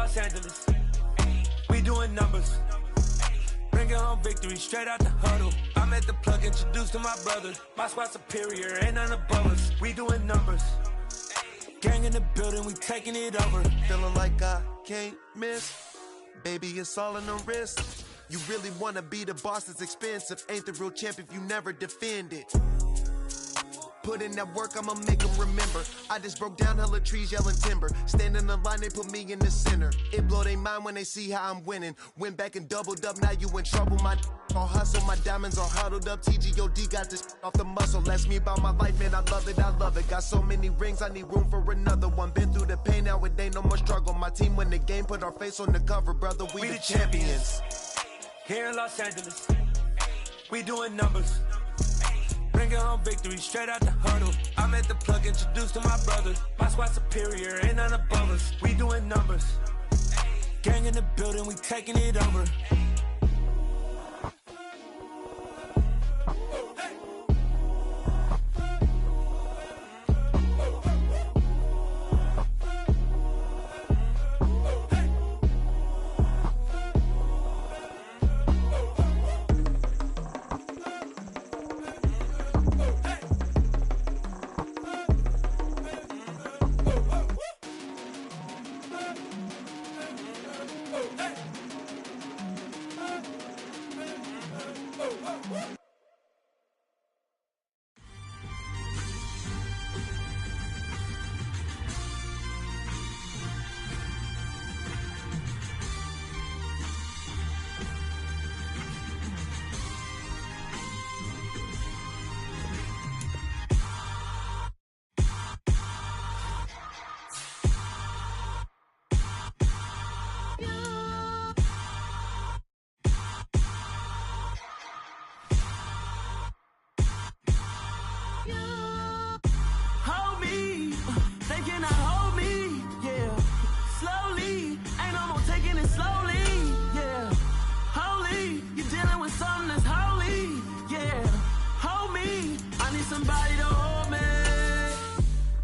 Los Angeles, we doing numbers. Bringing home victory straight out the huddle. I'm at the plug, introduced to my brothers. My squad superior, ain't none above us. We doing numbers. Gang in the building, we taking it over. Feeling like I can't miss. Baby, it's all in the wrist. You really wanna be the boss, it's expensive. Ain't the real champ if you never defend it. Put in that work, I'ma make them remember. I just broke down hella trees, yelling timber. Stand in the line, they put me in the center. It blow their mind when they see how I'm winning. Went back and doubled up, now you in trouble. My all hustle, my diamonds are huddled up. TGOD got this off the muscle. Ask me about my life, man, I love it, I love it. Got so many rings, I need room for another one. Been through the pain, now it ain't no more struggle. My team win the game, put our face on the cover, brother. We the champions. Here in Los Angeles, we doing numbers. Bringing home victory straight out the huddle. I'm at the plug, introduced to my brothers. My squad superior, ain't none above us. We doing numbers. Gang in the building, we taking it over.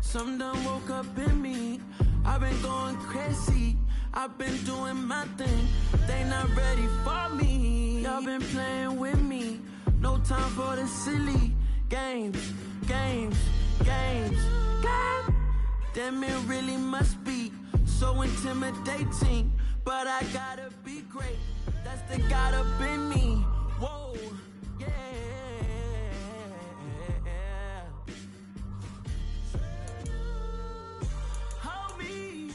Something done woke up in me. I've been going crazy. I've been doing my thing. They not ready for me. Y'all been playing with me. No time for the silly games, games, games, games. Damn, it really must be so intimidating. But I gotta be great. That's the God up in me. Whoa, yeah. Hold me.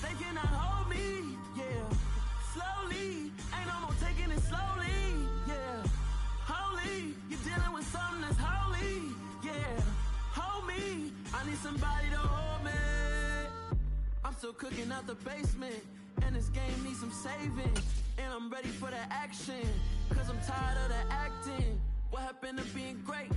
They cannot hold me. Yeah. Slowly. Ain't no more taking it slowly. Yeah. Holy. You're dealing with something that's holy. Yeah. Hold me. I need somebody to hold me. I'm still cooking out the basement. And this game needs some saving. And I'm ready for the action. Cause I'm tired of the acting. What happened to being great?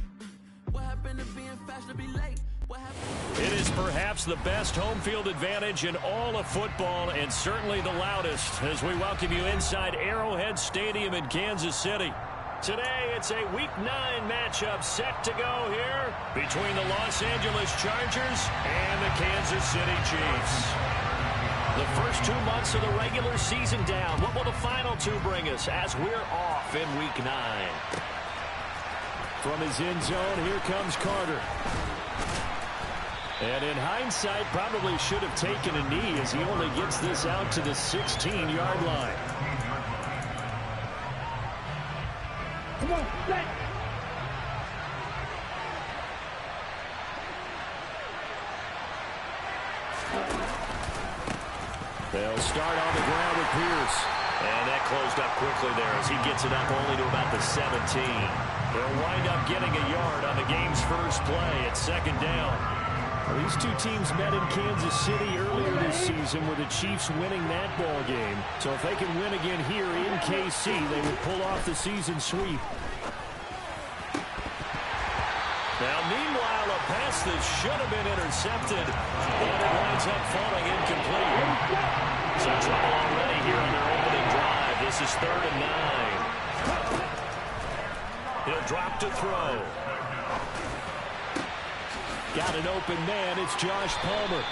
What happened to being fashionably late? What happened? It is perhaps the best home field advantage in all of football, and certainly the loudest, as we welcome you inside Arrowhead Stadium in Kansas City. Today, it's a Week 9 matchup set to go here between the Los Angeles Chargers and the Kansas City Chiefs. The first 2 months of the regular season down. What will the final two bring us as we're off in Week 9? From his end zone, here comes Carter. And in hindsight, probably should have taken a knee as he only gets this out to the 16-yard line. Come on, set. They'll start on the ground with Pierce. And that closed up quickly there as he gets it up only to about the 17. They'll wind up getting a yard on the game's first play at second down. Well, these two teams met in Kansas City earlier this season with the Chiefs winning that ball game. So if they can win again here in KC, they would pull off the season sweep. Now, meanwhile, a pass that should have been intercepted, and it winds up falling incomplete. Some trouble already here on their opening drive. This is 3rd and 9. He'll drop to throw. Got an open man. It's Josh Palmer.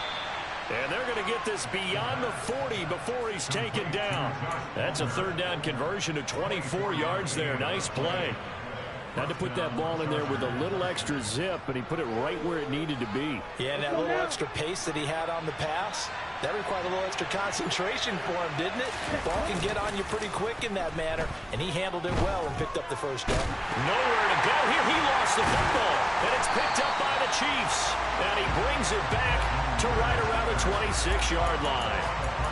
And they're going to get this beyond the 40 before he's taken down. That's a third down conversion of 24 yards there. Nice play. Had to put that ball in there with a little extra zip, and he put it right where it needed to be. Yeah, and that little extra pace that he had on the pass, that required a little extra concentration for him, didn't it? Ball can get on you pretty quick in that manner, and he handled it well and picked up the first down. Nowhere to go here. He lost the football, and it's picked up by the Chiefs. And he brings it back to right around the 26-yard line.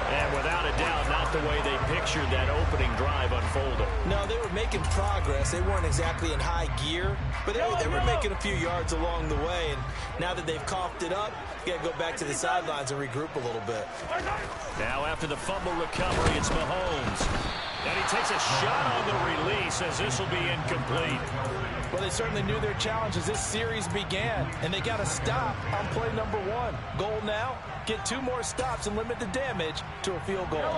And without a doubt, not the way they pictured that opening drive unfolding. No, they were making progress. They weren't exactly in high gear, but they were making a few yards along the way. And now that they've coughed it up, you got to go back to the sidelines and regroup a little bit. Now after the fumble recovery, it's Mahomes. And he takes a shot on the release as this will be incomplete. Well, they certainly knew their challenge as this series began, and they got to stop on play number 1. Goal now, get 2 more stops and limit the damage to a field goal.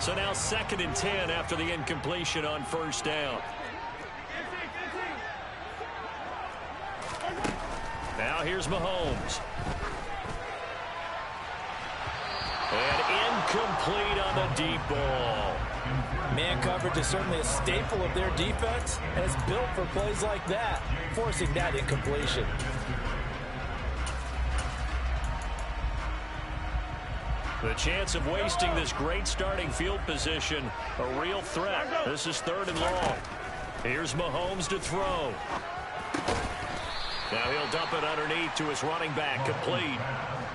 So now 2nd and 10 after the incompletion on first down. Now here's Mahomes. And incomplete on the deep ball. Man coverage is certainly a staple of their defense, and it's built for plays like that, forcing that incompletion. The chance of wasting this great starting field position, a real threat. This is 3rd and long. Here's Mahomes to throw. Now he'll dump it underneath to his running back, complete.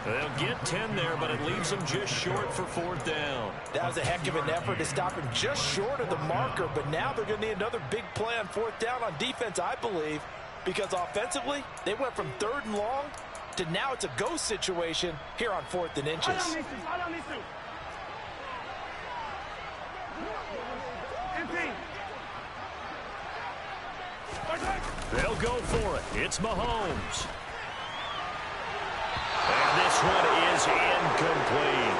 They'll get 10 there, but it leaves them just short for 4th down. That was a heck of an effort to stop him just short of the marker, but now they're going to need another big play on 4th down on defense, I believe, because offensively, they went from 3rd and long to now it's a go situation here on 4th and inches. They'll go for it. It's Mahomes. And this one is incomplete.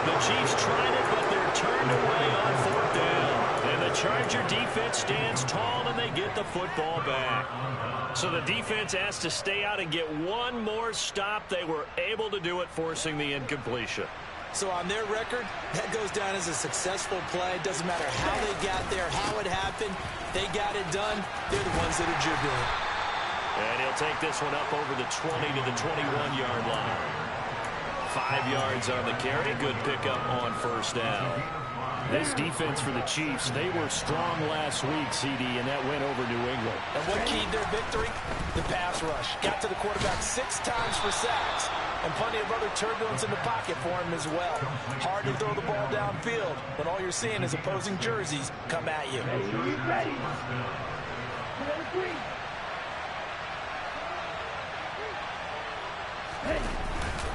The Chiefs tried it, but they're turned away on 4th down. And the Charger defense stands tall, and they get the football back. So the defense has to stay out and get one more stop. They were able to do it, forcing the incompletion. So on their record, that goes down as a successful play. Doesn't matter how they got there, how it happened. They got it done. They're the ones that are jubilant. And he'll take this one up over the 20 to the 21-yard line. 5 yards on the carry. Good pickup on first down. This defense for the Chiefs, they were strong last week, CD, and that went over New England. And what keyed their victory? The pass rush. Got to the quarterback 6 times for sacks, and plenty of other turbulence in the pocket for him as well. Hard to throw the ball downfield when all you're seeing is opposing jerseys come at you. Ready.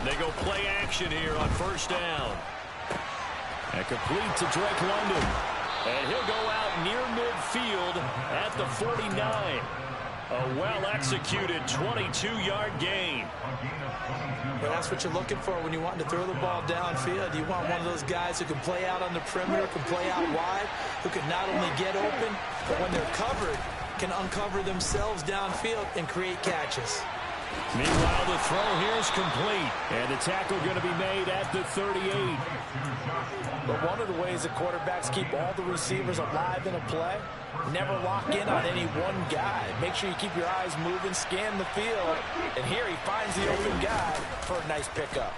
They go play action here on first down. And complete to Drake London. And he'll go out near midfield at the 49. A well-executed 22-yard gain. Well, that's what you're looking for when you want to throw the ball downfield. You want one of those guys who can play out on the perimeter, can play out wide, who can not only get open, but when they're covered, can uncover themselves downfield and create catches. Meanwhile, the throw here is complete. And the tackle going to be made at the 38. But one of the ways that quarterbacks keep all the receivers alive in a play, never lock in on any one guy. Make sure you keep your eyes moving, scan the field. And here he finds the open guy for a nice pickup.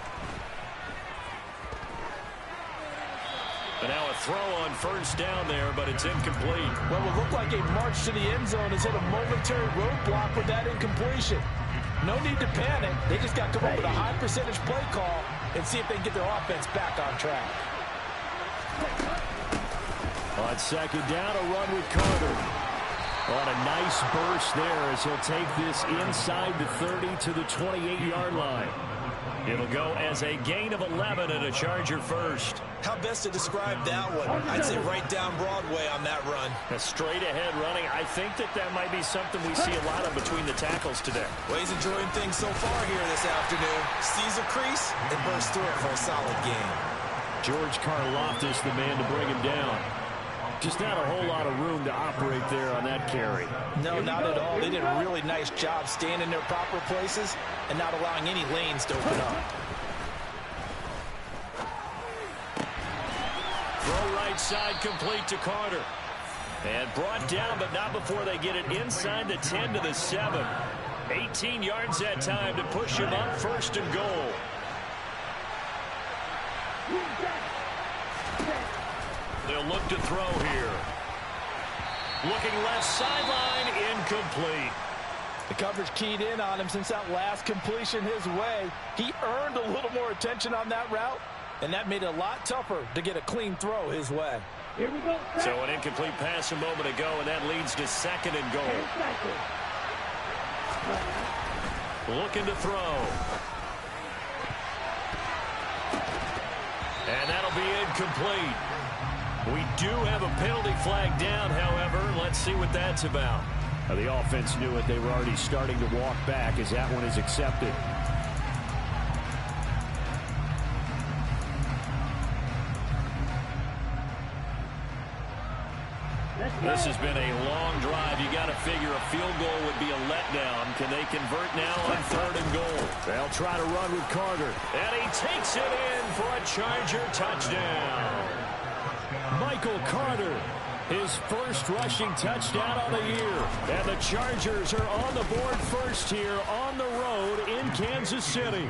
And now a throw on first down there, but it's incomplete. Well, it looked like a march to the end zone has hit a momentary roadblock with that incompletion. No need to panic. They just got to come up with a high percentage play call and see if they can get their offense back on track. On second down, a run with Carter. On a nice burst there as he'll take this inside the 30 to the 28-yard line. It'll go as a gain of 11 and a Charger first. How best to describe that one? I'd say right down Broadway on that run. A straight-ahead running. I think that might be something we see a lot of between the tackles today. Well, he's enjoying things so far here this afternoon. Sees a crease and bursts through it for a solid game. George Karlaftis, the man to bring him down. Just not a whole lot of room to operate there on that carry. No, not at all. They did a really nice job staying in their proper places and not allowing any lanes to open up. Throw right side complete to Carter. And brought down, but not before they get it inside the 10 to the 7. 18 yards that time to push him up, 1st and goal. They'll look to throw here. Looking left sideline, incomplete. The coverage keyed in on him since that last completion his way. He earned a little more attention on that route, and that made it a lot tougher to get a clean throw his way. Here we go. So an incomplete pass a moment ago, and that leads to 2nd and goal. Looking to throw. And that'll be incomplete. We do have a penalty flag down, however. Let's see what that's about. The offense knew it. They were already starting to walk back as that one is accepted. This has been a long drive. You got to figure a field goal would be a letdown. Can they convert now on 3rd and goal? They'll try to run with Carter. And he takes it in for a Charger touchdown. Michael Carter, his first rushing touchdown of the year. And the Chargers are on the board first here on the road in Kansas City.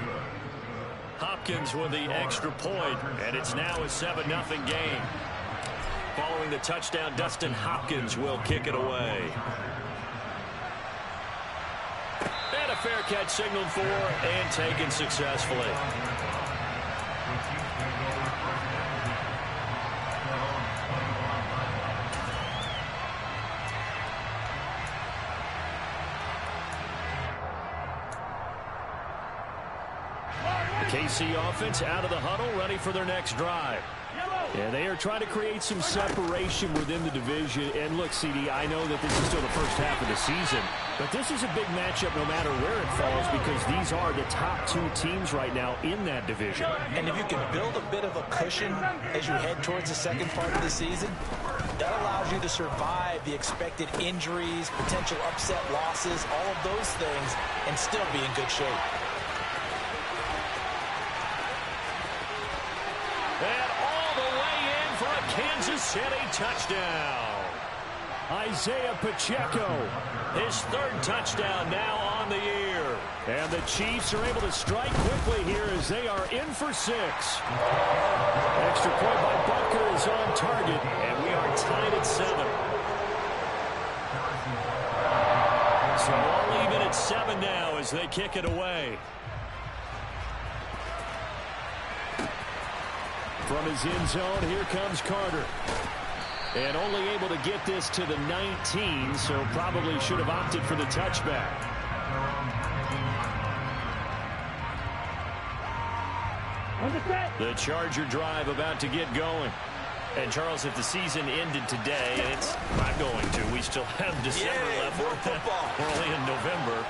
Hopkins with the extra point, and it's now a 7-0 game. Following the touchdown, Dustin Hopkins will kick it away. And a fair catch signaled for and taken successfully. The KC offense out of the huddle, ready for their next drive. Yeah, they are trying to create some separation within the division. And look, CD, I know that this is still the first half of the season, but this is a big matchup no matter where it falls because these are the top 2 teams right now in that division. And if you can build a bit of a cushion as you head towards the second part of the season, that allows you to survive the expected injuries, potential upset losses, all of those things, and still be in good shape. And all the way in for a Kansas City touchdown. Isaiah Pacheco, his 3rd touchdown now on the year. And the Chiefs are able to strike quickly here as they are in for 6. Extra point by Butker is on target, and we are tied at 7. So all even at 7 now as they kick it away. From his end zone, here comes Carter. And only able to get this to the 19, so probably should have opted for the touchback. The Charger drive about to get going. And, Charles, if the season ended today, and it's not going to, we still have December left. More football. We're only in November.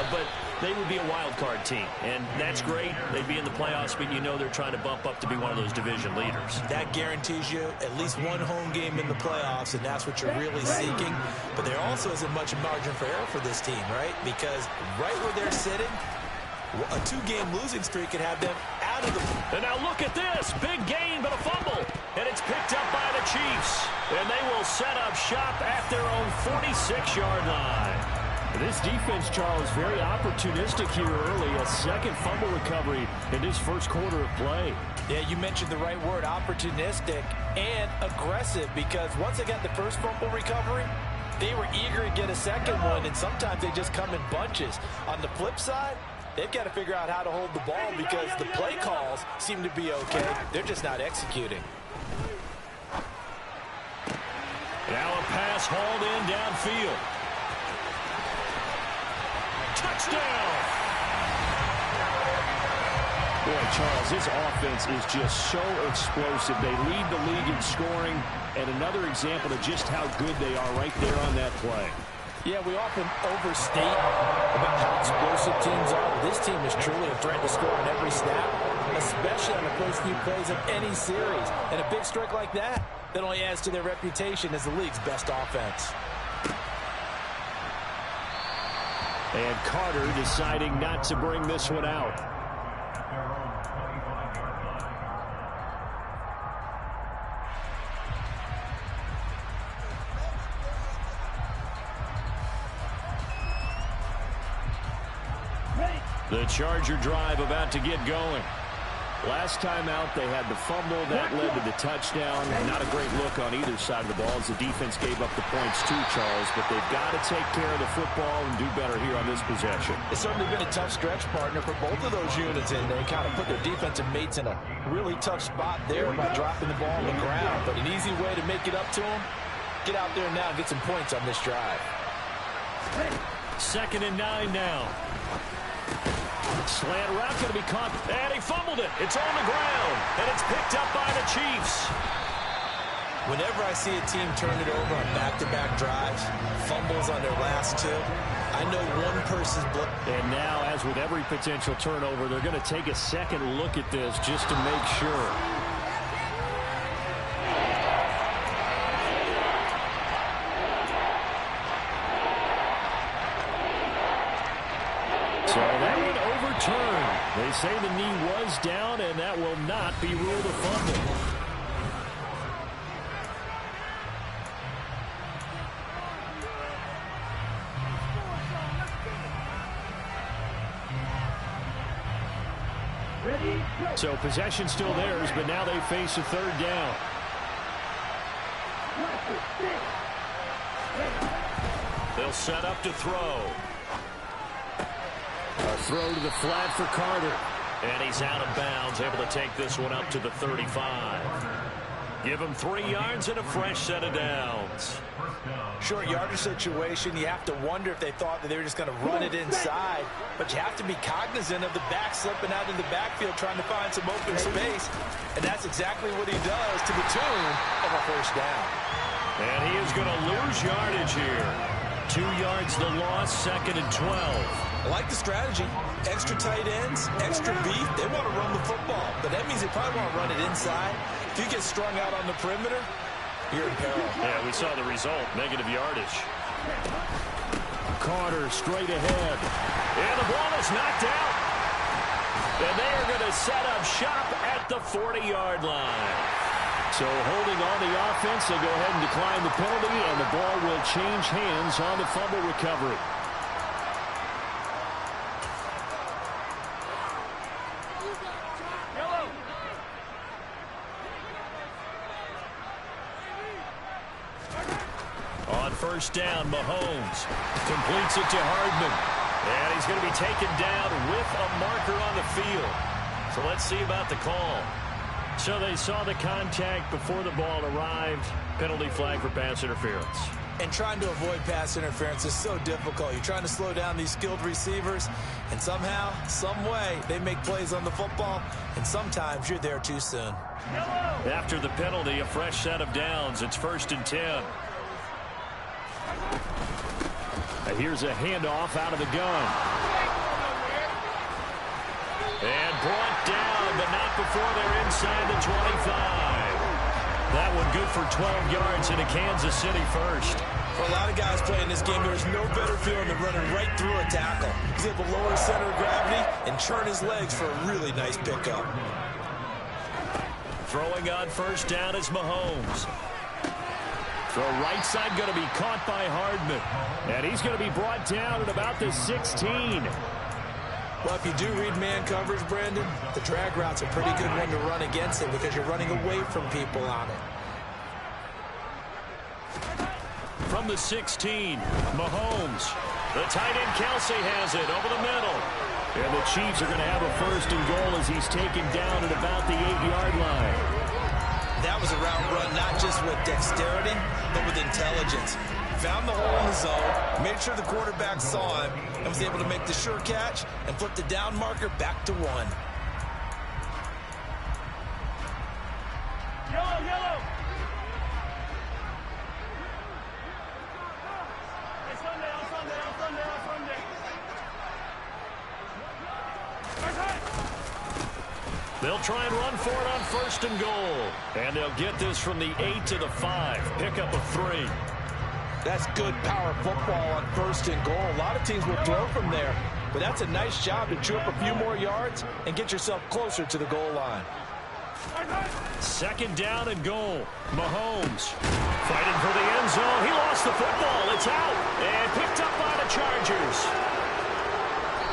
But they would be a wild card team, and that's great. They'd be in the playoffs, but you know they're trying to bump up to be one of those division leaders. That guarantees you at least one home game in the playoffs, and that's what you're really seeking. But there also isn't much margin for error for this team, right? Because right where they're sitting, a 2-game losing streak could have them out of the... And now look at this. Big gain, but a fumble. And it's picked up by the Chiefs. And they will set up shop at their own 46-yard line. This defense, Charles, very opportunistic here early. A 2nd fumble recovery in his 1st quarter of play. Yeah, you mentioned the right word, opportunistic and aggressive, because once they got the 1st fumble recovery, they were eager to get a 2nd one, and sometimes they just come in bunches. On the flip side, they've got to figure out how to hold the ball because the play calls seem to be okay. They're just not executing. Now a pass hauled in downfield. Touchdown! Boy, Charles, this offense is just so explosive. They lead the league in scoring, and another example of just how good they are right there on that play. Yeah, we often overstate about how explosive teams are. This team is truly a threat to score on every snap, especially on the first few plays of any series. And a big streak like that only adds to their reputation as the league's best offense. And Carter deciding not to bring this one out. The Charger drive about to get going. Last time out, they had the fumble. That led to the touchdown. Not a great look on either side of the ball as the defense gave up the points too, Charles. But they've got to take care of the football and do better here on this possession. It's certainly been a tough stretch, partner, for both of those units, and they kind of put their defensive mates in a really tough spot there by dropping the ball on the ground. But an easy way to make it up to them, get out there now and get some points on this drive. 2nd and 9 now. Slant route going to be caught, and he fumbled it. It's on the ground, and it's picked up by the Chiefs. Whenever I see a team turn it over on back-to-back drives, fumbles on their last two, I know one person's blood. And now, as with every potential turnover, they're going to take a second look at this just to make sure. So that one overturned. They say the knee was down, and that will not be ruled a fumble. So possession still theirs, but now they face a 3rd down. They'll set up to throw. A throw to the flat for Carter. And he's out of bounds, able to take this one up to the 35. Give him 3 yards and a fresh set of downs. Short yardage situation, you have to wonder if they thought that they were just going to run it inside. But you have to be cognizant of the back slipping out in the backfield trying to find some open space. And that's exactly what he does to the tune of a 1st down. And he is going to lose yardage here. 2 yards the loss, 2nd and 12. I like the strategy. Extra tight ends, extra beef. They want to run the football, but that means they probably want to run it inside. If you get strung out on the perimeter, you're in peril. Yeah, we saw the result, negative yardage. Carter straight ahead. And the ball is knocked out. And they are going to set up shop at the 40-yard line. So holding on the offense, they'll go ahead and decline the penalty, and the ball will change hands on the fumble recovery. On 1st down, Mahomes completes it to Hardman. And he's going to be taken down with a marker on the field. So let's see about the call. So they saw the contact before the ball arrived. Penalty flag for pass interference. And trying to avoid pass interference is so difficult. You're trying to slow down these skilled receivers, and somehow, some way, they make plays on the football, and sometimes you're there too soon. After the penalty, a fresh set of downs. It's 1st and 10. Here's a handoff out of the gun. And brought down, but not before they're inside the 25. That one good for 12 yards into Kansas City 1st. For a lot of guys playing this game, there's no better feeling than running right through a tackle. He's able to lower his center of gravity and turn his legs for a really nice pickup. Throwing on 1st down is Mahomes. Throw right side going to be caught by Hardman. And he's going to be brought down at about the 16. Well, if you do read man coverage, Brandon, the drag route's a pretty good one to run against it because you're running away from people on it. From the 16, Mahomes. The tight end Kelsey has it over the middle. And the Chiefs are going to have a 1st and goal as he's taken down at about the 8-yard line. That was a route run not just with dexterity, but with intelligence. Found the hole in the zone, made sure the quarterback saw him, and was able to make the sure catch and flip the down marker back to 1. Yellow. They'll try and run for it on 1st and goal. And they'll get this from the 8 to the 5. Pick up a 3. That's good power football on 1st and goal. A lot of teams will throw from there, but that's a nice job to chew up a few more yards and get yourself closer to the goal line. 2nd down and goal. Mahomes fighting for the end zone. He lost the football. It's out and picked up by the Chargers.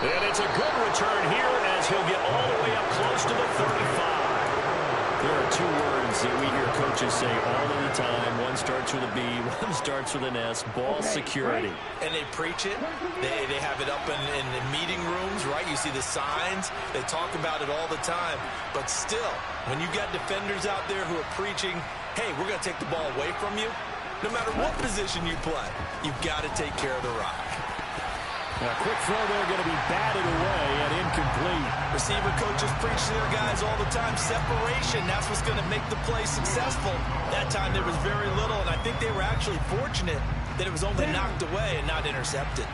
And it's a good return here as he'll get all the way up close to the 35. There are two words that we hear coaches say all of the time. One starts with a B, one starts with an S, ball security. And they preach it. They have it up in the meeting rooms, right? You see the signs. They talk about it all the time. But still, when you got defenders out there who are preaching, hey, we're going to take the ball away from you, no matter what position you play, you've got to take care of the rock. A quick throw there going to be batted away and incomplete. Receiver coaches preach to their guys all the time. Separation, that's what's going to make the play successful. That time there was very little, and I think they were actually fortunate that it was only knocked away and not intercepted.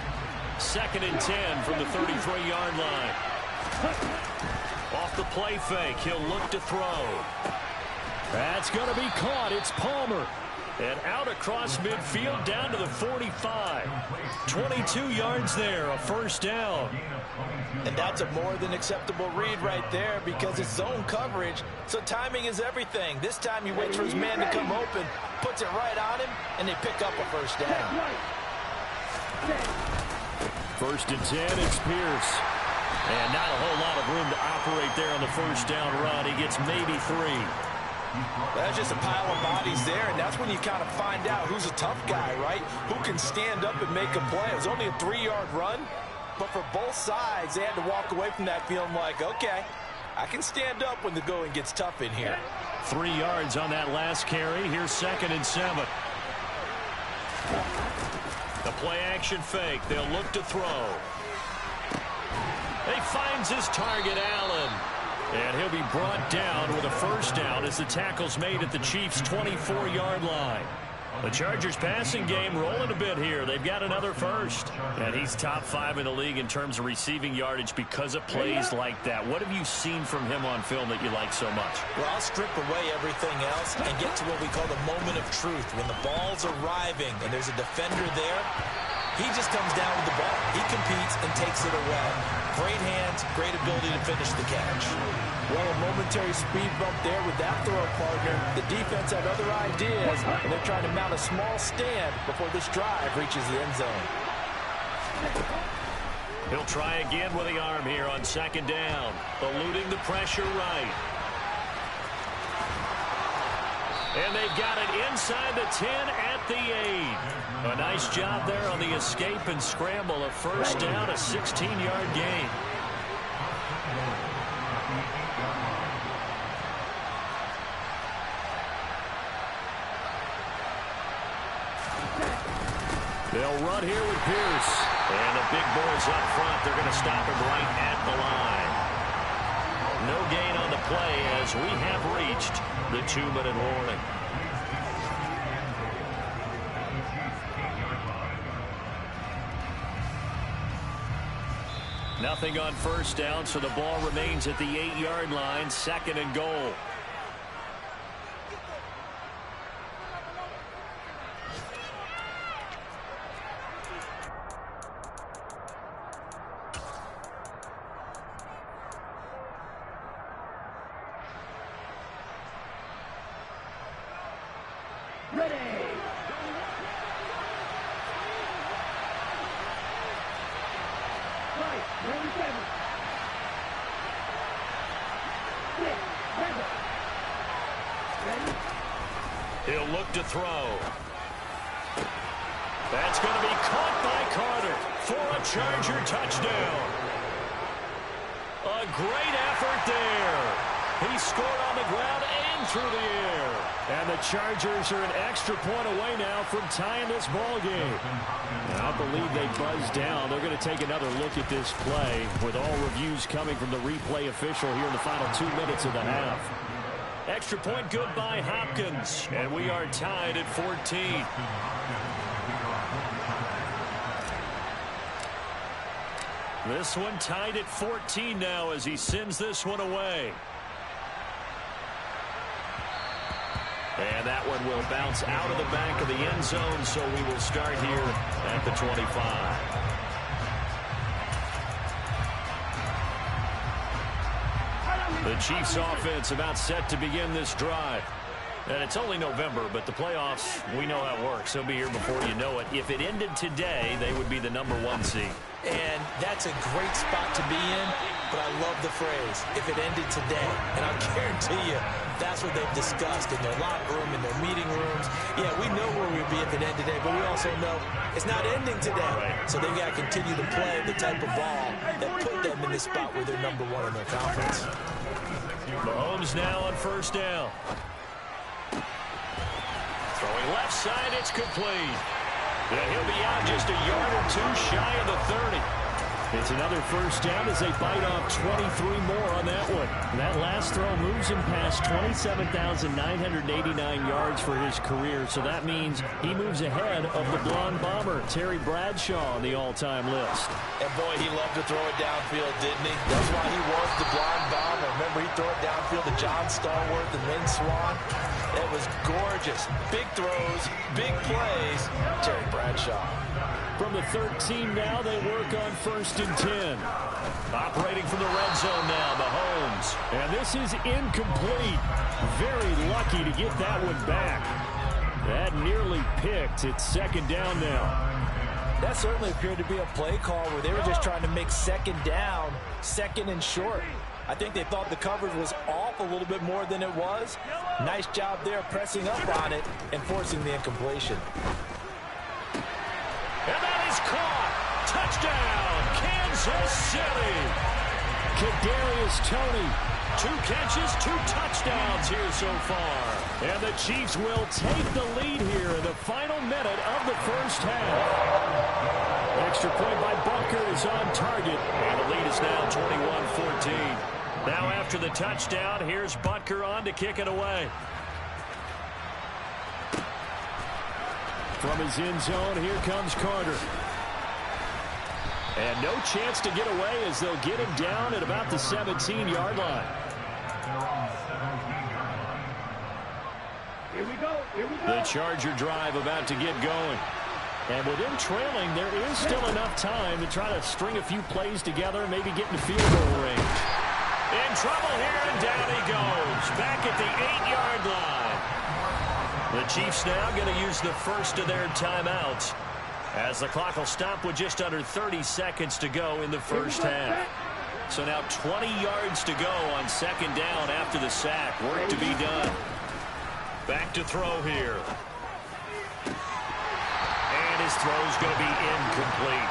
2nd and 10 from the 33-yard line. Off the play fake, he'll look to throw. That's going to be caught. It's Palmer. And out across midfield down to the 45. 22 yards there, a first down. And that's a more than acceptable read right there because it's zone coverage, so timing is everything. This time he waits for his man to come open, puts it right on him, and they pick up a first down. 1st and 10, it's Pierce. And not a whole lot of room to operate there on the first down run. He gets maybe 3. That's just a pile of bodies there, and that's when you kind of find out who's a tough guy, right? Who can stand up and make a play. It was only a 3-yard run, but for both sides, they had to walk away from that feeling like, okay, I can stand up when the going gets tough in here. 3 yards on that last carry. Here's 2nd and 7. The play-action fake. They'll look to throw. He finds his target, Allen. And he'll be brought down with a first down as the tackle's made at the Chiefs' 24-yard line. The Chargers passing game rolling a bit here. They've got another first. And he's top 5 in the league in terms of receiving yardage because of plays like that. What have you seen from him on film that you like so much? Well, I'll strip away everything else and get to what we call the moment of truth. When the ball's arriving and there's a defender there, he just comes down with the ball. He competes and takes it away. Great hands, great ability to finish the catch. Well, a momentary speed bump there with that throw partner. The defense had other ideas, and they're trying to mount a small stand before this drive reaches the end zone. He'll try again with the arm here on 2nd down, eluding the pressure right. And they've got it inside the 10 at the 8. A nice job there on the escape and scramble. A first down, a 16-yard gain. They'll run here with Pierce. And the big boys up front, they're going to stop him right at the line. No gain on the play as we have reached the 2-minute warning. Nothing on first down, so the ball remains at the 8-yard line, 2nd and goal. He'll look to throw. That's going to be caught by Carter for a Charger touchdown. A great effort there. He scored on the ground and through the air. And the Chargers are an extra point away now from tying this ball game. And I believe they buzzed down. They're going to take another look at this play with all reviews coming from the replay official here in the final 2 minutes of the half. Extra point good by Hopkins. And we are tied at 14. This one tied at 14 now as he sends this one away. And that one will bounce out of the back of the end zone, so we will start here at the 25. The Chiefs offense about set to begin this drive. And it's only November, but the playoffs, we know how it works. They'll be here before you know it. If it ended today, they would be the #1 seed. And that's a great spot to be in, but I love the phrase, if it ended today. And I'll guarantee you, that's what they've discussed in their locker room, in their meeting rooms. Yeah, we know where we'd be if it ended today, but we also know it's not ending today. Right. So they've got to continue to play the type of ball that put them in the spot where they're #1 in their conference. Mahomes now on first down. Throwing left side, it's complete. Yeah, he'll be out just a yard or two shy of the 30. It's another first down as they bite off 23 more on that one. That last throw moves him past 27,989 yards for his career, so that means he moves ahead of the blonde bomber, Terry Bradshaw, on the all-time list. And boy, he loved to throw it downfield, didn't he? That's why he was the blonde bomber. Remember, he'd throw it downfield to John Stallworth and Lynn Swann. It was gorgeous. Big throws, big plays. Terry Bradshaw. From the 13 now, they work on 1st and 10. Operating from the red zone now, Mahomes. And this is incomplete. Very lucky to get that one back. That nearly picked. It's 2nd down now. That certainly appeared to be a play call where they were just trying to make 2nd down, 2nd and short. I think they thought the coverage was off a little bit more than it was. Nice job there pressing up on it and forcing the incompletion. And that is caught. Touchdown, Kansas City. Kadarius Toney. 2 catches, 2 touchdowns here so far. And the Chiefs will take the lead here in the final minute of the first half. Extra point by Butker is on target. And the lead is now 21-14. Now after the touchdown, here's Butker on to kick it away. From his end zone, here comes Carter. And no chance to get away as they'll get him down at about the 17-yard line. Here we go. The Charger drive about to get going. And with them trailing, there is still enough time to try to string a few plays together, maybe get in the field goal range. In trouble here, and down he goes. Back at the 8-yard line. The Chiefs now going to use the first of their timeouts as the clock will stop with just under 30 seconds to go in the first half. So now 20 yards to go on 2nd down after the sack. Work to be done. Back to throw here. And his throw's going to be incomplete.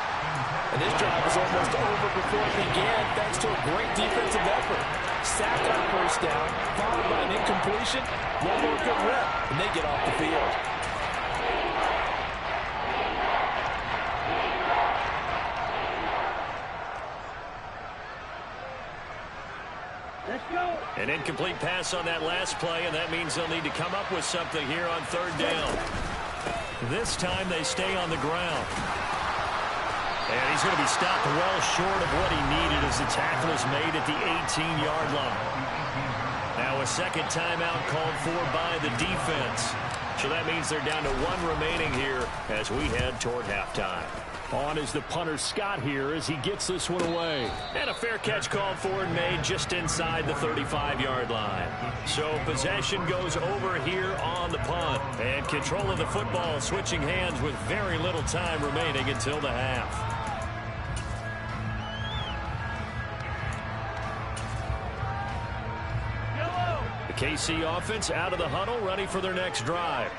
And this drive was almost over before it began thanks to a great defensive effort. Sack on first down, followed by an incompletion. One more good rep, and they get off the field. Let's go. An incomplete pass on that last play, and that means they'll need to come up with something here on 3rd down. This time they stay on the ground. And he's going to be stopped well short of what he needed as the tackle is made at the 18-yard line. Now a 2nd timeout called for by the defense. So that means they're down to 1 remaining here as we head toward halftime. On is the punter Scott here as he gets this one away. And a fair catch called for and made just inside the 35-yard line. So possession goes over here on the punt. And control of the football switching hands with very little time remaining until the half. The KC offense out of the huddle, ready for their next drive.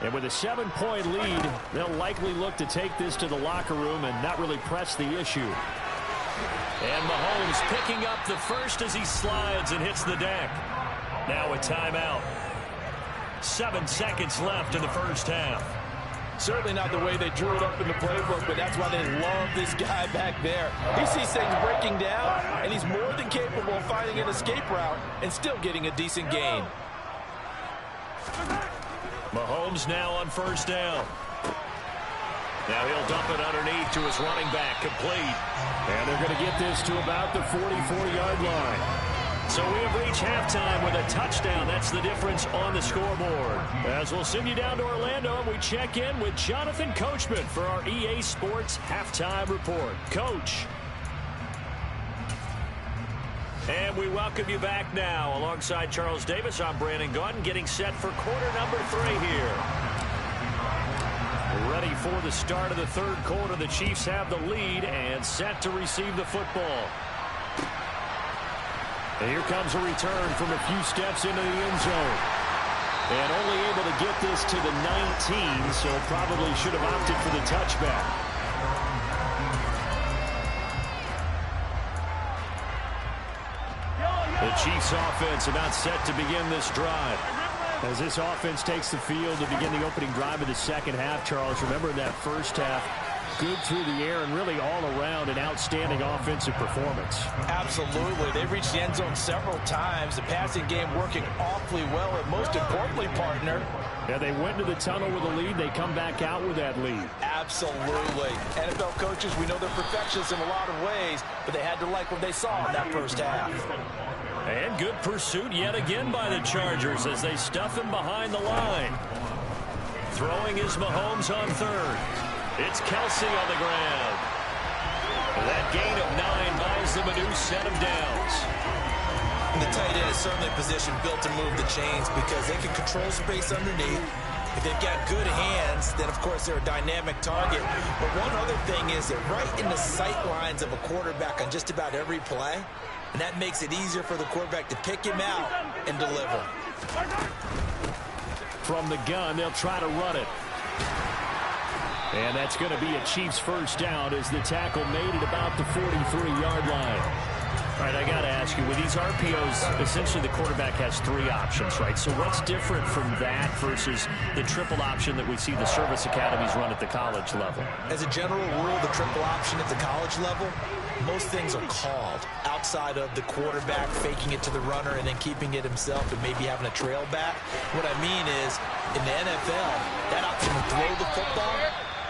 And with a 7-point lead, they'll likely look to take this to the locker room and not really press the issue. And Mahomes picking up the first as he slides and hits the deck. Now a timeout. 7 seconds left in the first half. Certainly not the way they drew it up in the playbook, but that's why they love this guy back there. He sees things breaking down, and he's more than capable of finding an escape route and still getting a decent gain. Mahomes now on 1st down. Now he'll dump it underneath to his running back, complete. And they're going to get this to about the 44-yard line. So we have reached halftime with a touchdown. That's the difference on the scoreboard. As we'll send you down to Orlando, and we check in with Jonathan Coachman for our EA Sports Halftime Report. Coach. And we we welcome you back now. Alongside Charles Davis, I'm Brandon Gaudin, getting set for quarter number 3 here. Ready for the start of the third quarter. The Chiefs have the lead and set to receive the football. And here comes a return from a few steps into the end zone. And only able to get this to the 19, so probably should have opted for the touchback. The Chiefs offense about set to begin this drive. As this offense takes the field to begin the opening drive of the second half, Charles, remember in that first half, good through the air and really all around an outstanding offensive performance. Absolutely. They've reached the end zone several times. The passing game working awfully well, and most importantly, partner. Yeah, they went into the tunnel with a lead. They come back out with that lead. Absolutely. NFL coaches, we know they're perfectionists in a lot of ways, but they had to like what they saw in that first half. And good pursuit yet again by the Chargers as they stuff him behind the line. Throwing is Mahomes on third. It's Kelsey on the ground. That gain of 9 buys them a new set of downs. The tight end is certainly a position built to move the chains because they can control space underneath. If they've got good hands, then, of course, they're a dynamic target. But one other thing is they're right in the sight lines of a quarterback on just about every play. And that makes it easier for the quarterback to pick him out and deliver. From the gun, they'll try to run it. And that's going to be a Chiefs first down as the tackle made it about the 43-yard line. All right, I got to ask you, with these RPOs, essentially the quarterback has 3 options, right? So what's different from that versus the triple option that we see the service academies run at the college level? As a general rule, the triple option at the college level, most things are called outside of the quarterback faking it to the runner and then keeping it himself and maybe having a trail back. What I mean is, in the NFL, that option to throw the football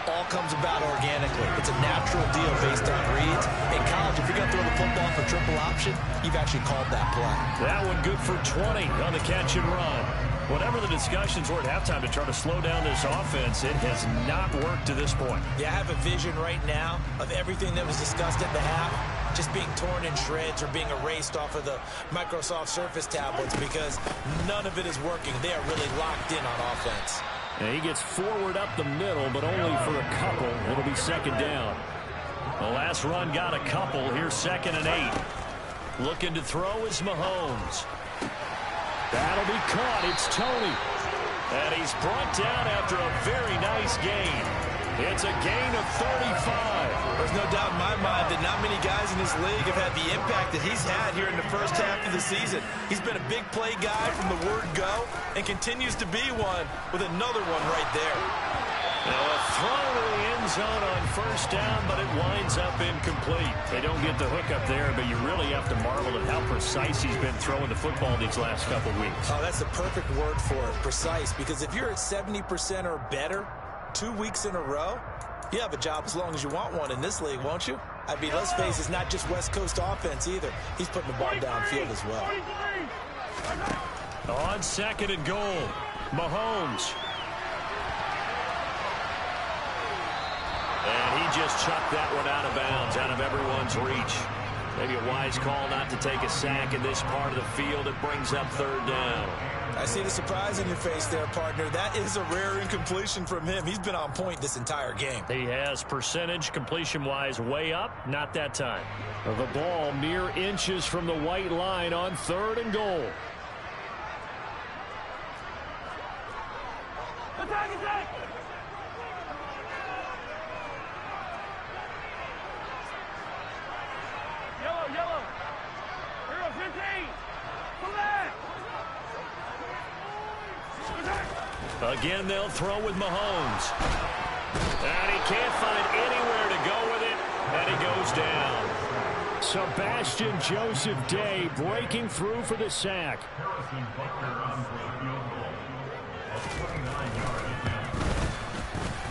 all comes about organically. It's a natural deal based on reads. In college, if you're going to throw the football for triple option, you've actually called that play. That one good for 20 on the catch and run. Whatever the discussions were at halftime to try to slow down this offense, it has not worked to this point. Yeah, I have a vision right now of everything that was discussed at the half just being torn in shreds or being erased off of the Microsoft Surface tablets because none of it is working. They are really locked in on offense. And he gets forward up the middle, but only for a couple. It'll be second down. The last run got a couple. Here's 2nd and 8. Looking to throw is Mahomes. That'll be caught. It's Tony. And he's brought down after a very nice gain. It's a gain of 35. There's no doubt in my mind that not many guys in this league have had the impact that he's had here in the first half of the season. He's been a big play guy from the word go and continues to be one with another one right there. Now a throw to the end zone on first down, but it winds up incomplete. They don't get the hook up there, but you really have to marvel at how precise he's been throwing the football these last couple weeks. Oh, that's the perfect word for it, precise, because if you're at 70% or better 2 weeks in a row, you have a job as long as you want one in this league, won't you? I mean, let's face it, it's not just West Coast offense either. He's putting the ball downfield as well. On 2nd and goal, Mahomes. And he just chucked that one out of bounds, out of everyone's reach. Maybe a wise call not to take a sack in this part of the field. It brings up 3rd down. I see the surprise in your face there, partner. That is a rare incompletion from him. He's been on point this entire game. He has percentage completion-wise way up. Not that time. The ball mere inches from the white line on 3rd and goal. Attack! Yellow! Hero 15! Pull that! Again, they'll throw with Mahomes. And he can't find anywhere to go with it, and he goes down. Sebastian Joseph Day breaking through for the sack.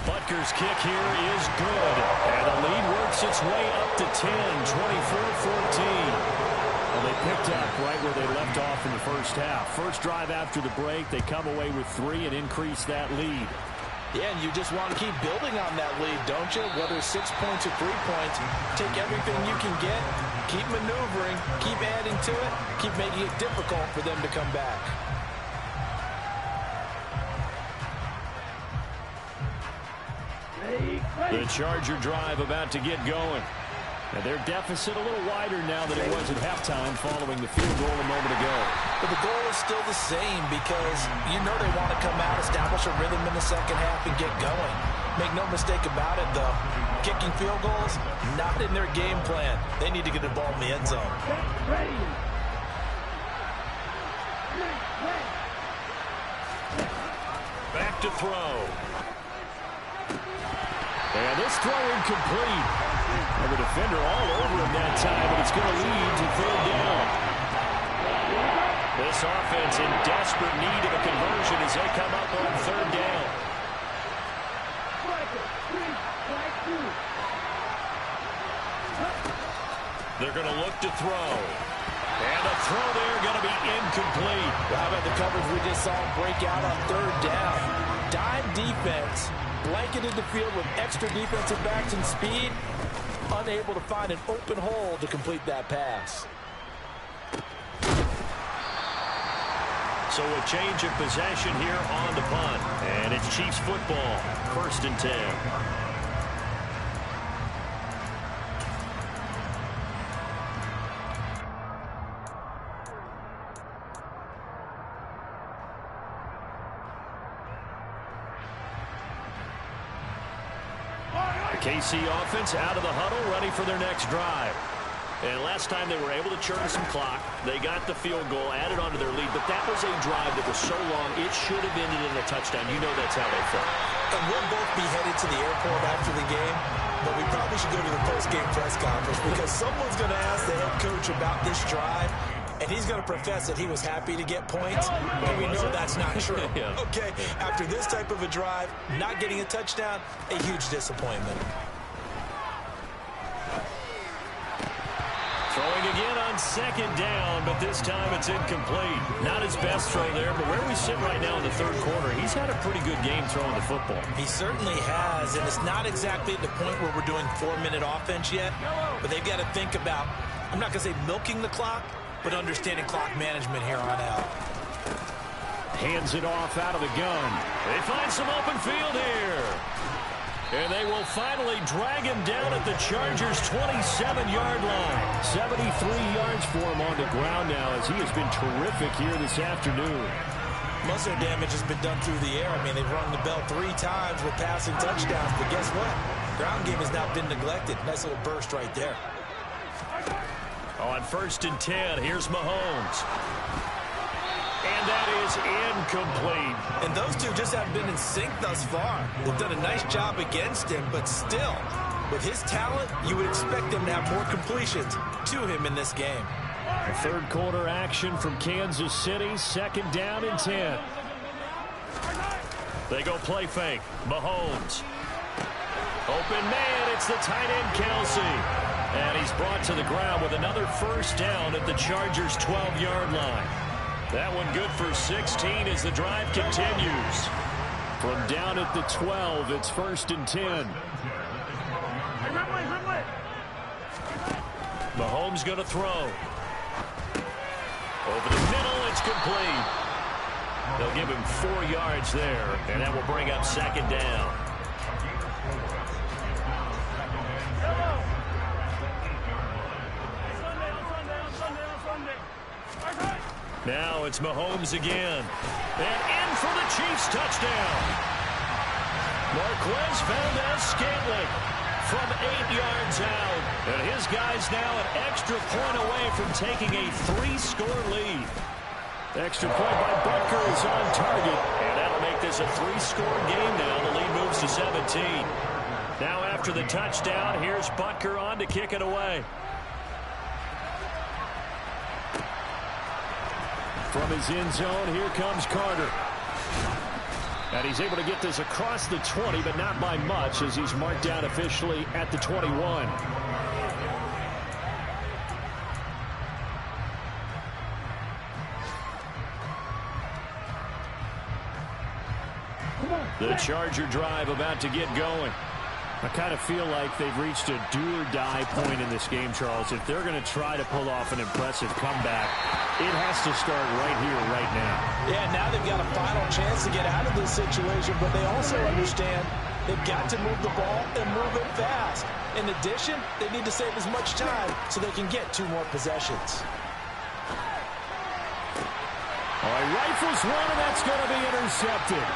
Butker's kick here is good. And the lead works its way up to 10, 24-14. Well, they picked up right where they left off in the first half. First drive after the break, they come away with 3 and increase that lead. Yeah, and you just want to keep building on that lead, don't you? Whether it's 6 points or 3 points, take everything you can get Keep maneuvering, keep adding to it, keep making it difficult for them to come back. The Charger drive about to get going. And their deficit a little wider now than it was at halftime following the field goal a moment ago. But the goal is still the same because you know they want to come out, establish a rhythm in the second half, and get going. Make no mistake about it, though. Kicking field goals, not in their game plan. They need to get the ball in the end zone. Back to throw. And this throw incomplete. And the defender all over him that time, but it's going to lead to third down. This offense in desperate need of a conversion as they come up on third down. They're going to look to throw. And the throw there going to be incomplete. Well, how about the coverage we just saw him break out on third down? Dime defense, blanketed the field with extra defensive backs and speed, unable to find an open hole to complete that pass. So a change of possession here on the punt. And it's Chiefs football, 1st and 10. KC offense out of the huddle, ready for their next drive. And last time they were able to churn some clock. They got the field goal, added onto their lead, but that was a drive that was so long, it should have ended in a touchdown. You know that's how they felt. And we'll both be headed to the airport after the game, but we probably should go to the post-game press conference because someone's going to ask the head coach about this drive, and he's going to profess that he was happy to get points, and we know that's not true. Yeah. Okay, after this type of a drive, not getting a touchdown, a huge disappointment. Throwing again on second down, but this time it's incomplete. Not his best throw there, but where we sit right now in the third quarter, he's had a pretty good game throwing the football. He certainly has, and it's not exactly at the point where we're doing 4-minute offense yet, but they've got to think about, I'm not going to say milking the clock, but understanding clock management here on out. Hands it off out of the gun. They find some open field here. And they will finally drag him down at the Chargers' 27-yard line. 73 yards for him on the ground now as he has been terrific here this afternoon. Most of their damage has been done through the air. I mean, they've rung the bell 3 times with passing touchdowns, but guess what? Ground game has now been neglected. Nice little burst right there. On 1st and 10, here's Mahomes. And that is incomplete. And those two just haven't been in sync thus far. They've done a nice job against him, but still, with his talent, you would expect them to have more completions to him in this game. A third quarter action from Kansas City, 2nd down and 10. They go play fake. Mahomes. Open man, it's the tight end Kelsey. And he's brought to the ground with another 1st down at the Chargers' 12-yard line. That one good for 16 as the drive continues. From down at the 12, it's 1st and 10. Mahomes going to throw. Over the middle, it's complete. They'll give him 4 yards there, and that will bring up 2nd down. Now it's Mahomes again. And in for the Chiefs touchdown. Marquez Valdes-Scantling from 8 yards out. And his guys now an extra point away from taking a 3-score lead. Extra point by Butker is on target. And that'll make this a 3-score game now. The lead moves to 17. Now after the touchdown, here's Butker on to kick it away. From his end zone, here comes Carter. And he's able to get this across the 20, but not by much as he's marked down officially at the 21. The Charger drive about to get going. I kind of feel like they've reached a do-or-die point in this game, Charles. If they're going to try to pull off an impressive comeback, it has to start right here, right now. Yeah, now they've got a final chance to get out of this situation, but they also understand they've got to move the ball and move it fast. In addition, they need to save as much time so they can get 2 more possessions. All right, rifles one, and that's going to be intercepted.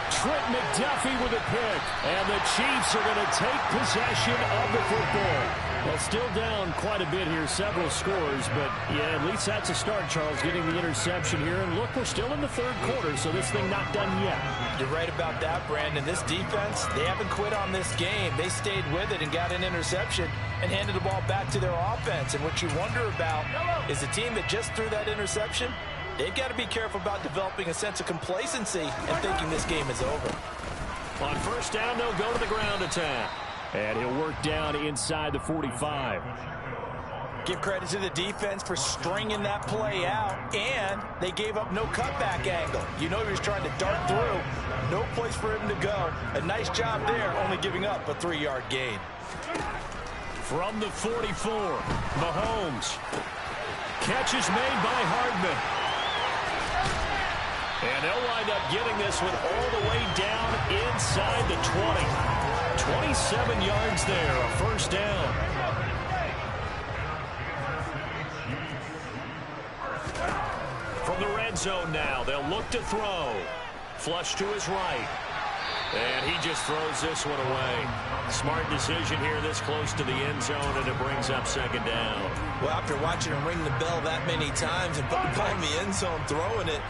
Trent McDuffie with a pick, and the Chiefs are going to take possession of the football. Well, still down quite a bit here, several scores, but yeah, at least that's a start, Charles, getting the interception here. And look, we're still in the 3rd quarter, so this thing not done yet. You're right about that, Brandon. This defense, they haven't quit on this game. They stayed with it and got an interception and handed the ball back to their offense. And what you wonder about is the team that just threw that interception, they've got to be careful about developing a sense of complacency and thinking this game is over. On first down, they'll go to the ground attack. And he'll work down inside the 45. Give credit to the defense for stringing that play out, and they gave up no cutback angle. You know he was trying to dart through. No place for him to go. A nice job there, only giving up a 3-yard gain. From the 44, Mahomes. Catch is made by Hardman. And they'll wind up getting this one all the way down inside the 20. 27 yards there, a first down. From the red zone now, they'll look to throw. Flush to his right. And he just throws this one away. Smart decision here this close to the end zone, and it brings up 2nd down. Well, after watching him ring the bell that many times and putting the ball in the end zone, throwing it,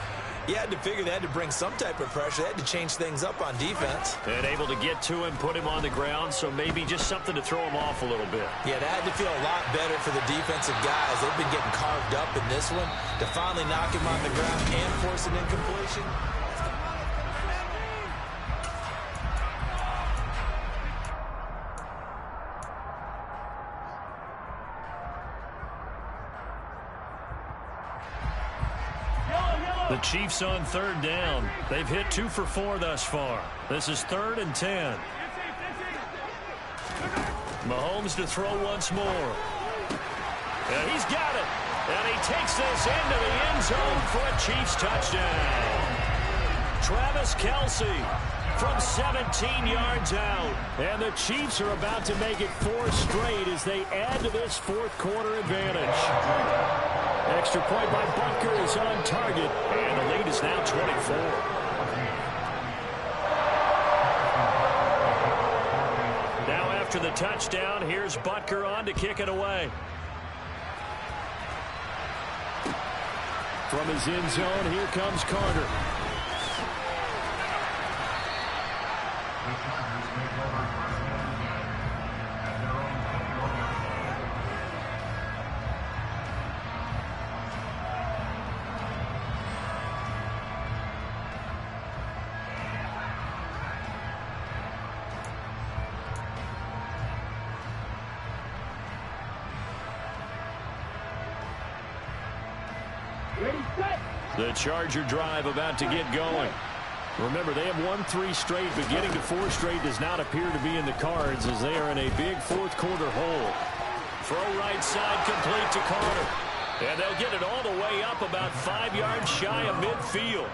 you had to figure they had to bring some type of pressure. They had to change things up on defense. And able to get to him, put him on the ground, so maybe just something to throw him off a little bit. Yeah, that had to feel a lot better for the defensive guys. They've been getting carved up in this one. To finally knock him on the ground and force an incompletion. The Chiefs on 3rd down. They've hit 2 for 4 thus far. This is 3rd and 10. Mahomes to throw once more. And he's got it. And he takes this into the end zone for a Chiefs touchdown. Travis Kelce from 17 yards out. And the Chiefs are about to make it 4 straight as they add to this 4th quarter advantage. Extra point by Butker is on target, and the lead is now 24. Now after the touchdown, here's Butker on to kick it away. From his end zone, here comes Carter. The Charger drive about to get going. Remember, they have won 3 straight, but getting to 4 straight does not appear to be in the cards as they are in a big 4th quarter hole. Throw right side complete to Carter. And they'll get it all the way up about 5 yards shy of midfield.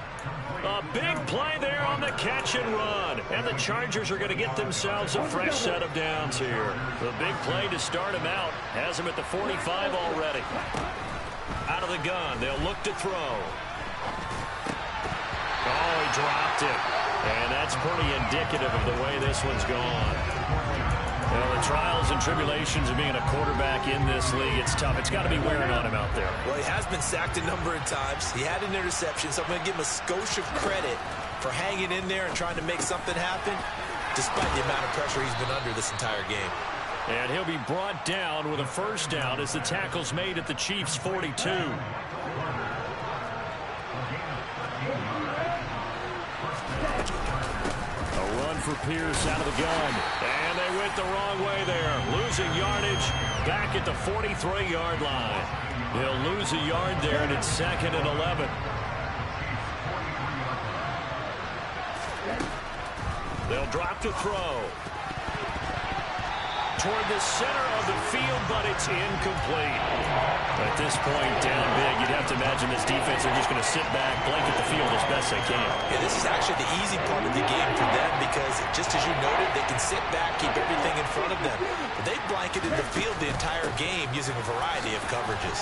A big play there on the catch and run. And the Chargers are going to get themselves a fresh set of downs here. The big play to start him out has him at the 45 already. Out of the gun, they'll look to throw. Oh, he dropped it. And that's pretty indicative of the way this one's gone. Well, the trials and tribulations of being a quarterback in this league, it's tough. It's got to be wearing on him out there. Well, he has been sacked a number of times. He had an interception, so I'm going to give him a skosh of credit for hanging in there and trying to make something happen, despite the amount of pressure he's been under this entire game. And he'll be brought down with a first down as the tackle's made at the Chiefs' 42. For Pierce out of the gun. And they went the wrong way there. Losing yardage back at the 43-yard line. They'll lose a yard there, and it's 2nd and 11. They'll drop to throw. toward the center of the field, but it's incomplete. At this point, down big, you'd have to imagine this defense are just going to sit back, blanket the field as best they can. Yeah, this is actually the easy part of the game for them because, just as you noted, they can sit back, keep everything in front of them. But they blanketed the field the entire game using a variety of coverages.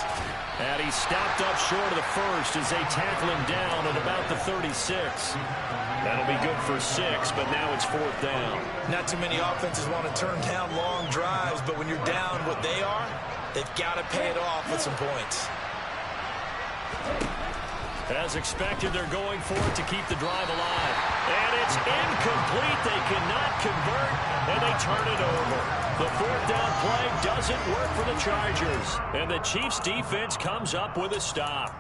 And he stopped up short of the first as they tackle him down at about the 36. That'll be good for 6, but now it's 4th down. Not too many offenses want to turn down long drives, but when you're down what they are, they've got to pay it off with some points. As expected, they're going for it to keep the drive alive. And it's incomplete. They cannot convert, and they turn it over. The 4th down play doesn't work for the Chargers. And the Chiefs' defense comes up with a stop.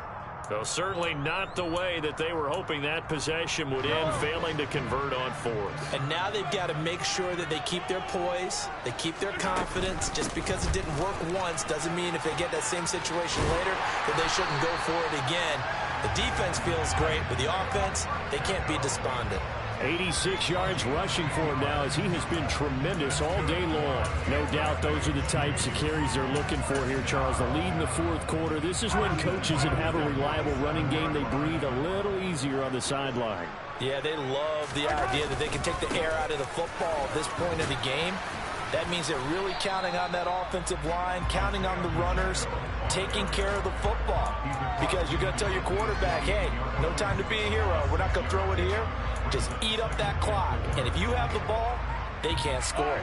So certainly not the way that they were hoping that possession would end, failing to convert on 4th. And now they've got to make sure that they keep their poise, they keep their confidence. Just because it didn't work once doesn't mean if they get that same situation later that they shouldn't go for it again. The defense feels great, but the offense, they can't be despondent. 86 yards rushing for him now as he has been tremendous all day long. No doubt those are the types of carries they're looking for here, Charles. The lead in the 4th quarter. This is when coaches that have a reliable running game, they breathe a little easier on the sideline. Yeah, they love the idea that they can take the air out of the football at this point of the game. That means they're really counting on that offensive line, counting on the runners, taking care of the football. Because you're going to tell your quarterback, hey, no time to be a hero. We're not going to throw it here. Just eat up that clock. And if you have the ball, they can't score.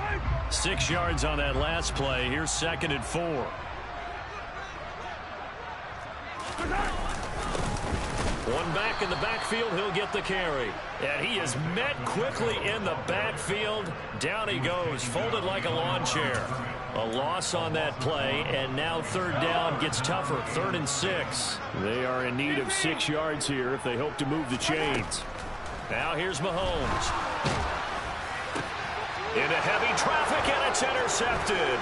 6 yards on that last play. Here's 2nd and 4. One back in the backfield, he'll get the carry. And he is met quickly in the backfield. Down he goes, folded like a lawn chair. A loss on that play, and now 3rd down gets tougher, 3rd and 6. They are in need of 6 yards here if they hope to move the chains. Now here's Mahomes. Into heavy traffic, and it's intercepted.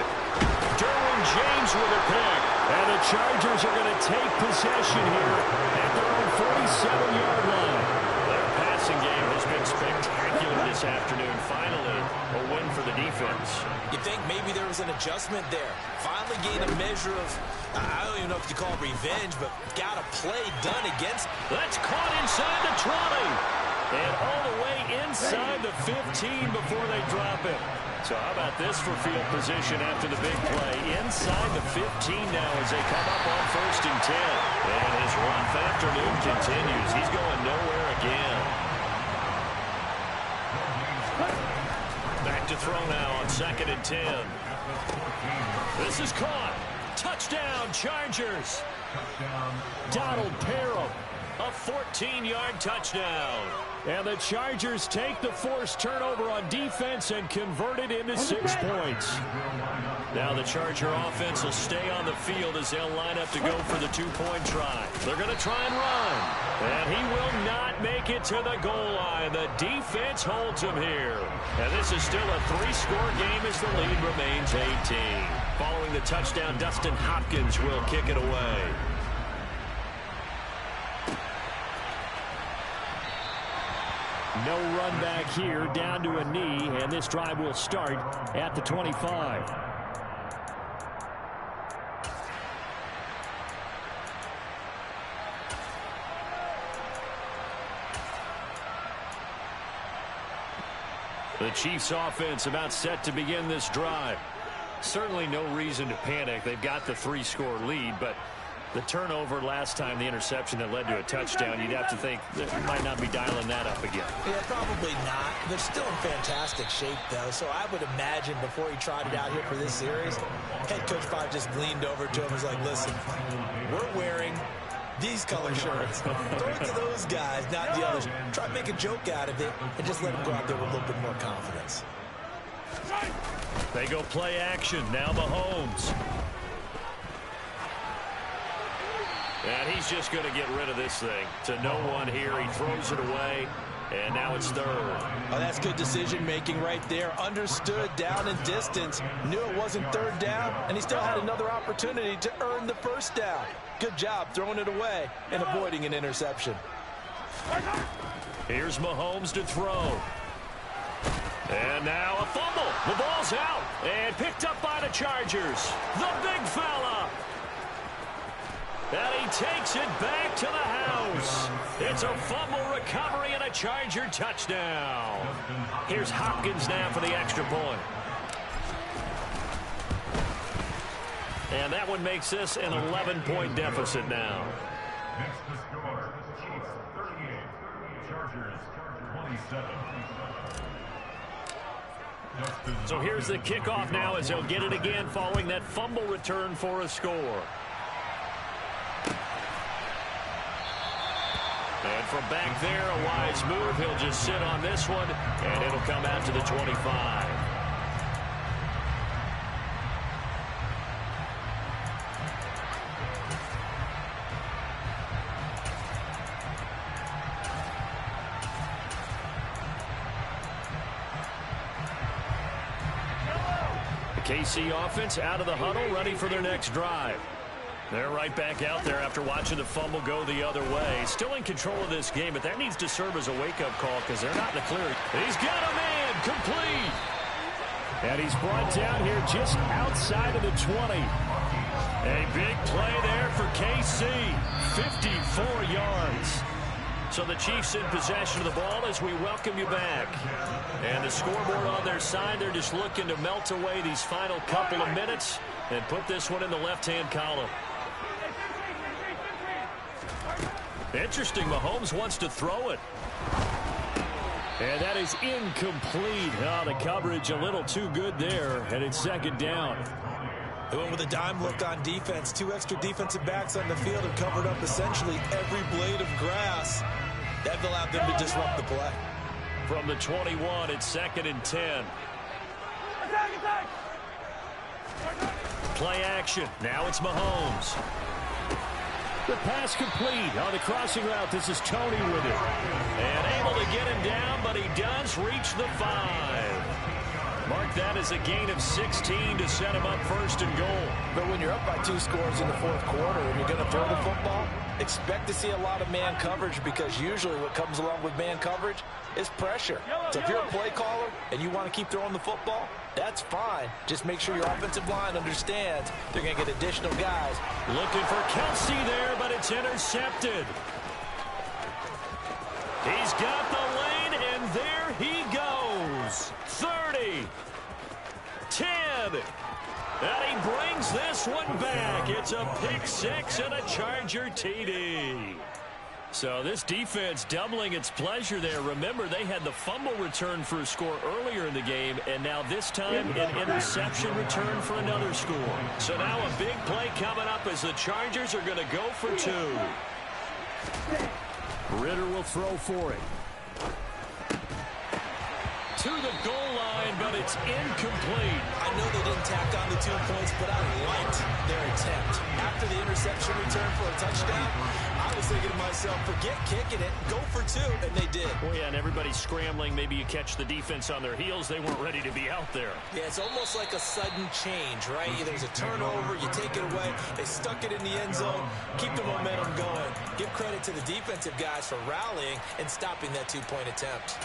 Derwin James with a pick. And the Chargers are going to take possession here at their own 47-yard line. Their passing game has been spectacular this afternoon. Finally, a win for the defense. You think maybe there was an adjustment there. Finally gained a measure of, I don't even know if you call it revenge, but got a play done against. That's caught inside the 20. And all the way inside the 15 before they drop it. So how about this for field position after the big play? Inside the 15 now as they come up on 1st and 10. And his rough afternoon continues. He's going nowhere again. Back to throw now on 2nd and 10. This is caught. Touchdown, Chargers. Donald Parham. A 14-yard touchdown. And the Chargers take the forced turnover on defense and convert it into 6 points. Now the Charger offense will stay on the field as they'll line up to go for the 2-point try. They're going to try and run. And he will not make it to the goal line. The defense holds him here. And this is still a 3-score game as the lead remains 18. Following the touchdown, Dustin Hopkins will kick it away. No run back here, down to a knee, and this drive will start at the 25. The Chiefs offense about set to begin this drive. Certainly no reason to panic. They've got the 3-score lead, but the turnover last time, the interception that led to a touchdown, you'd have to think that you might not be dialing that up again. Yeah, probably not. They're still in fantastic shape, though, so I would imagine before he tried it out here for this series, head coach probably just leaned over to him and was like, listen, we're wearing these color shirts. Throw it to those guys, not the others. Try to make a joke out of it and just let them go out there with a little bit more confidence. They go play action. Now Mahomes. And he's just going to get rid of this thing. To no one here. He throws it away. And now it's 3rd. Oh, that's good decision-making right there. Understood down and distance. Knew it wasn't 3rd down. And he still had another opportunity to earn the 1st down. Good job throwing it away and avoiding an interception. Here's Mahomes to throw. And now a fumble. The ball's out. And picked up by the Chargers. The big fella. And he takes it back to the house. It's a fumble recovery and a Charger touchdown. Here's Hopkins now for the extra point. And that one makes this an 11-point deficit now. Next to score, Chiefs 38, Chargers 27. So here's the kickoff now as they'll get it again following that fumble return for a score. And from back there, a wise move. He'll just sit on this one, and it'll come out to the 25. KC offense out of the huddle, ready for their next drive. They're right back out there after watching the fumble go the other way. Still in control of this game, but that needs to serve as a wake-up call because they're not in the clear. He's got a man, complete. And he's brought down here just outside of the 20. A big play there for KC, 54 yards. So the Chiefs in possession of the ball as we welcome you back. And the scoreboard on their side, they're just looking to melt away these final couple of minutes and put this one in the left-hand column. Interesting, Mahomes wants to throw it. And that is incomplete. Oh, the coverage a little too good there, and it's second down. They went with a dime look on defense. 2 extra defensive backs on the field and covered up essentially every blade of grass. That allowed them to disrupt the play. From the 21, it's second and 10. Play action. Now it's Mahomes. The pass complete on the crossing route. This is Tony with it. And able to get him down, but he does reach the 5. Mark that as a gain of 16 to set him up first and goal. But when you're up by 2 scores in the fourth quarter and you're going to throw the football, expect to see a lot of man coverage because usually what comes along with man coverage is pressure. So if you're a play caller and you want to keep throwing the football, that's fine. Just make sure your offensive line understands they're going to get additional guys. Looking for Kelsey there, but it's intercepted. He's got the lane, and there he goes. 30, 10, and he brings this one back. It's a pick 6 and a Charger TD. So this defense doubling its pleasure there. Remember, they had the fumble return for a score earlier in the game, and now this time an interception return for another score. So now a big play coming up as the Chargers are going to go for 2. Ritter will throw for it. To the goal line, but it's incomplete. I know they didn't tack on the 2 points, but I liked their attempt. After the interception return for a touchdown, I was thinking to myself, forget kicking it, go for 2, and they did. Well, yeah, and everybody's scrambling. Maybe you catch the defense on their heels. They weren't ready to be out there. Yeah, it's almost like a sudden change, right? There's a turnover, you take it away, they stuck it in the end zone, keep the momentum going. Give credit to the defensive guys for rallying and stopping that 2-point attempt.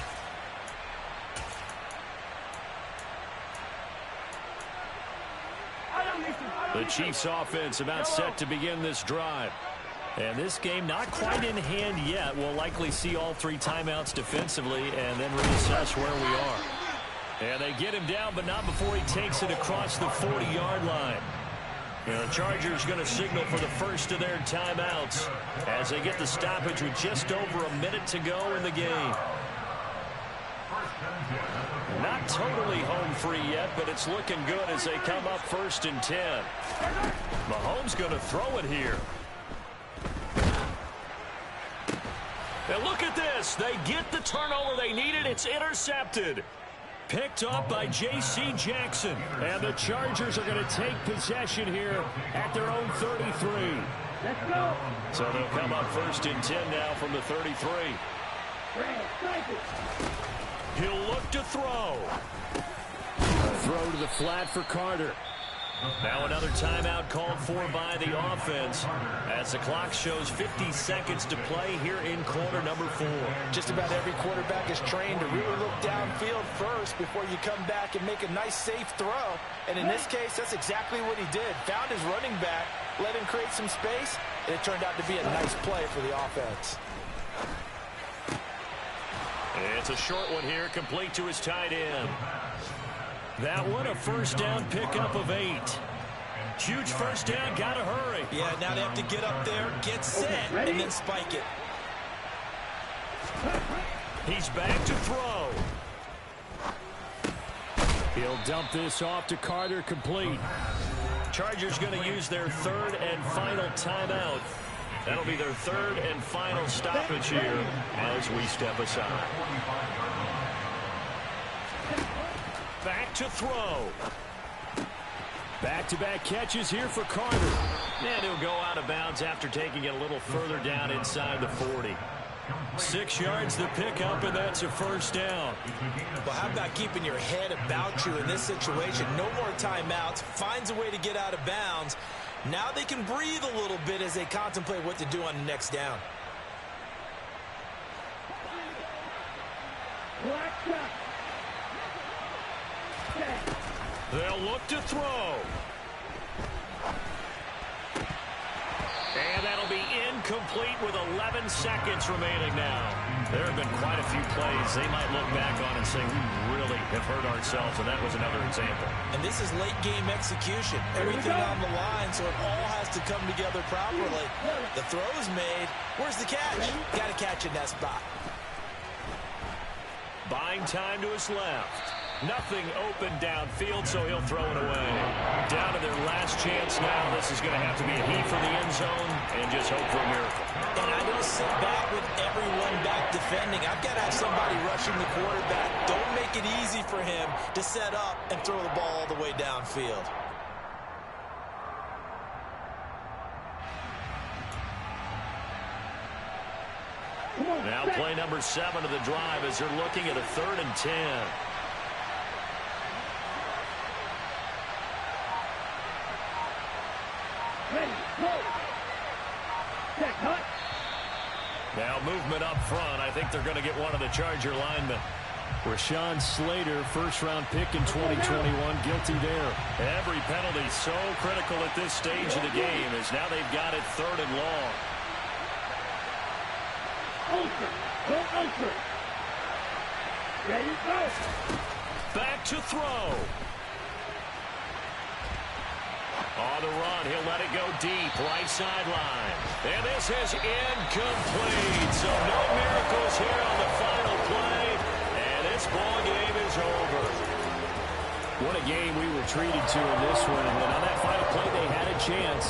The Chiefs offense about set to begin this drive. And this game not quite in hand yet. We'll likely see all 3 timeouts defensively and then reassess where we are. And they get him down, but not before he takes it across the 40-yard line. And the Chargers going to signal for the first of their timeouts as they get the stoppage with just over a minute to go in the game. Not totally home free yet, but it's looking good as they come up first and 10. Mahomes going to throw it here. And look at this. They get the turnover they needed. It's intercepted. Picked up by J.C. Jackson. And the Chargers are going to take possession here at their own 33. Let's go. So they'll come up first and 10 now from the 33. He'll look to throw. Throw to the flat for Carter. Now another timeout called for by the offense as the clock shows 50 seconds to play here in quarter number 4. Just about every quarterback is trained to really look downfield first before you come back and make a nice, safe throw. And in this case, that's exactly what he did. Found his running back, let him create some space, and it turned out to be a nice play for the offense. It's a short one here, complete to his tight end. That one a first down pickup of 8. Huge first down, got to hurry. Yeah, now they have to get up there, get set, and then spike it. He's back to throw. He'll dump this off to Carter, complete. Chargers going to use their third and final timeout. That'll be their third and final stoppage here as we step aside. Back to throw. Back-to-back catches here for Carter. And he'll go out of bounds after taking it a little further down inside the 40. 6 yards the pickup, and that's a first down. Well, how about keeping your head about you in this situation? No more timeouts. Finds a way to get out of bounds. Now they can breathe a little bit as they contemplate what to do on the next down. They'll look to throw. And that'll be incomplete with 11 seconds remaining now. There have been quite a few plays they might look back on and say, we really have hurt ourselves, and that was another example. And this is late game execution. Everything on the line, so it all has to come together properly. The throw is made. Where's the catch? Got to catch in that spot. Buying time to his left. Nothing open downfield, so he'll throw it away. Down to their last chance now. This is going to have to be a heave for the end zone and just hope for a miracle. And I don't sit back with everyone back defending. I've got to have somebody rushing the quarterback. Don't make it easy for him to set up and throw the ball all the way downfield. Now play number 7 of the drive as they're looking at a 3rd and 10. Now movement up front. I think they're going to get one of the Charger linemen. Rashawn Slater, first-round pick in 2021, guilty there. Every penalty so critical at this stage of the game as now they've got it 3rd and long. Ready, go. Back to throw. On the run, he'll let it go deep, right sideline. And this is incomplete. So no miracles here on the final play. And this ball game is over. What a game we were treated to in this one. And on that final play, they had a chance.